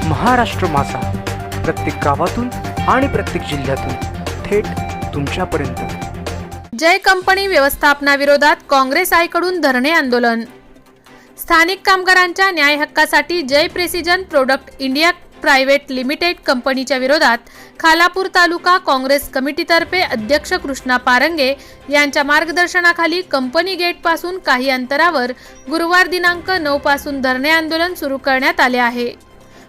महाराष्ट्र माझा, प्रत्येक गावातून आणि प्रत्येक जिल्ह्यातून थेट तुमच्यापर्यंत। जय कंपनी व्यवस्थापनाविरोधात काँग्रेस आयकडून धरणे आंदोलन। स्थानिक कामगारांच्या न्याय हक्कासाठी Jay precision product India private limited कंपनीच्या विरोधात खालापूर तालुका काँग्रेस कमिटीतर्फे अध्यक्ष कृष्णा पारंगे यांच्या मार्गदर्शनाखाली कंपनी गेट पासून काही अंतरावर गुरुवार दिनांक 9 पासून धरणे आंदोलन सुरू करण्यात आले आहे।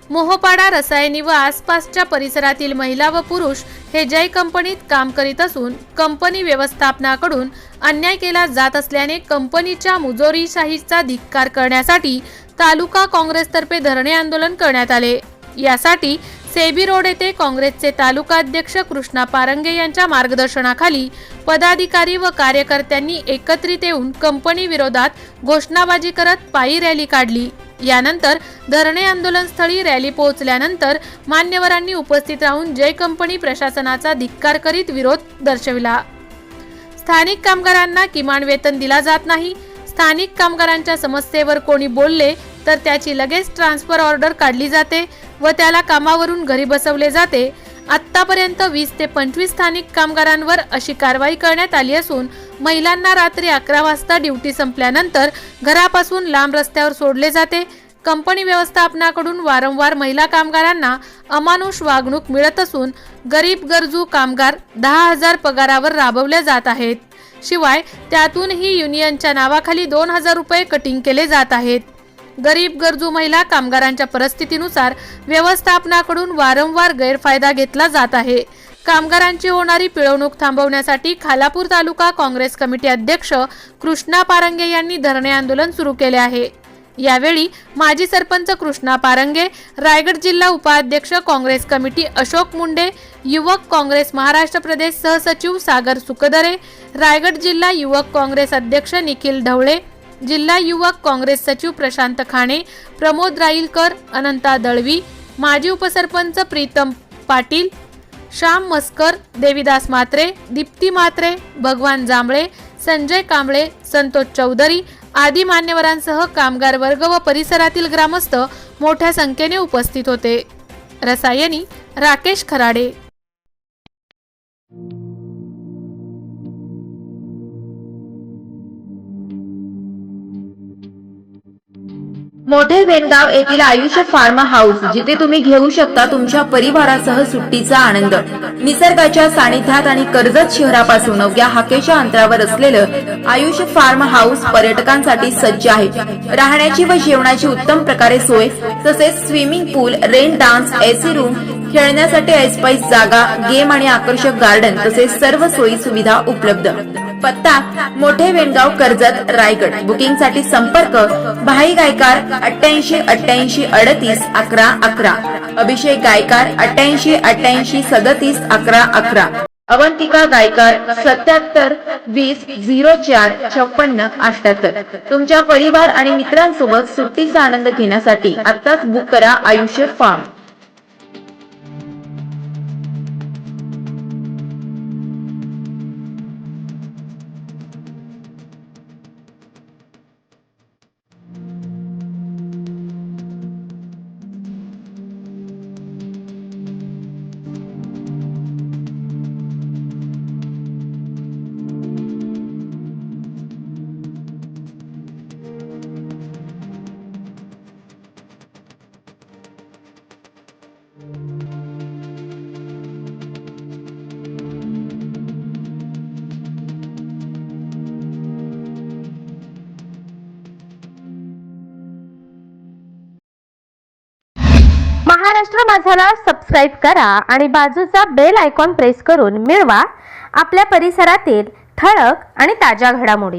मोहोपाडा, रसायनी व आसपासच्या परिसरातील महिला व पुरुष हे जय कंपनीत काम करीत असून कंपनी व्यवस्थापनाकडून अन्याय केला जात असल्याने कंपनीच्या मुजोरीशाहीचा धिक्कार करण्यासाठी तालुका काँग्रेसतर्फे धरणे आंदोलन करण्यात आले। यासाठी सेबी रोड येथे काँग्रेसचे तालुका अध्यक्ष कृष्णा पारंगे यांच्या मार्गदर्शनाखाली पदाधिकारी व कार्यकर्त्यांनी एकत्रित येऊन कंपनी विरोधात घोषणाबाजी करत पायी रॅली काढली। यानंतर धरणे आंदोलनस्थळी रॅली पोहोचल्यानंतर मान्यवरांनी उपस्थित राहून जय कंपनी प्रशासनाचा धिक्कार करीत विरोध दर्शविला। स्थानिक कामगारांना किमान वेतन दिला जात नाही, स्थानिक कामगारांच्या समस्येवर कोणी बोलले तर त्याची लगेच ट्रान्सफर ऑर्डर काढली जाते व त्याला कामावरून घरी बसवले जाते। आतापर्यंत 20 ते 25 स्थानिक कामगारांवर अशी कारवाई करण्यात आली असून महिलांना रात्री 11 वाजता ड्युटी संपल्यानंतर घरापासून लांब रस्त्यावर सोडले जाते। कंपनी व्यवस्थापनाकडून वारंवार महिला कामगारांना अमानुष वागणूक मिळत असून गरीब गरजू कामगार 10,000 पगारावर राबवले जात आहेत। शिवाय त्यातूनही युनियनच्या नावाखाली 2,000 रुपये कटिंग केले जात आहेत। गरीब गरजू महिला कामगारांच्या परिस्थितीनुसार व्यवस्थापनाकडून वारंवार गैरफायदा घेतला जात आहे। कामगारांची होणारी पिळवणूक थांबवण्यासाठी खालापूर तालुका काँग्रेस कमिटी अध्यक्ष कृष्णा पारंगे यांनी धरणे आंदोलन सुरू केले आहे। यावेळी माजी सरपंच कृष्णा पारंगे, रायगड जिल्हा उपाध्यक्ष काँग्रेस कमिटी अशोक मुंडे, युवक काँग्रेस महाराष्ट्र प्रदेश सहसचिव सागर सुकदरे, रायगड जिल्हा युवक काँग्रेस अध्यक्ष निखिल ढवळे, जिल्हा युवक काँग्रेस सचिव प्रशांत खाणे, प्रमोद राईलकर, अनंता दळवी, माजी उपसरपंच प्रीतम पाटील, श्याम मस्कर, देविदास मात्रे, दीप्ती मात्रे, भगवान जांभळे, संजय कांबळे, संतोष चौधरी आदी मान्यवरांसह कामगार वर्ग व परिसरातील ग्रामस्थ मोठ्या संख्येने उपस्थित होते। रसायनी राकेश खराडे। मोठे वेणगाव येथील आयुष्य फार्म हाऊस, जिथे तुम्ही घेऊ शकता तुमच्या परिवारासह सुट्टीचा आनंद। निसर्गाच्या सानिध्यात आणि कर्जत शहरापासून अवघ्या हाकेच्या अंतरावर असलेलं आयुष्य फार्म हाऊस पर्यटकांसाठी सज्ज आहे। राहण्याची व जेवणाची उत्तम प्रकारे सोय, तसेच स्विमिंग पूल, रेन डान्स, एसी रूम, खेळण्यासाठी ऐसपैस जागा, गेम आणि आकर्षक गार्डन तसेच सर्व सोयी सुविधा उपलब्ध। पत्ता मोठे वेणगाव, कर्जत, रायगड। बुकिंगसाठी संपर्क भाई गायकार 88 88 38 11 11, अभिषेक गायकार 88 88 37 11 11, अवंतिका गायकार 77 20 04 56 78। तुमच्या परिवार आणि मित्रांसोबत सुट्टीचा आनंद घेण्यासाठी आताच बुक करा आयुष्य फार्म। महाराष्ट्र माझाला सबस्क्राइब करा आणि बाजूचा बेल आयकॉन प्रेस करून मिळवा आपल्या परिसरातील ठळक आणि ताज्या घडामोडी।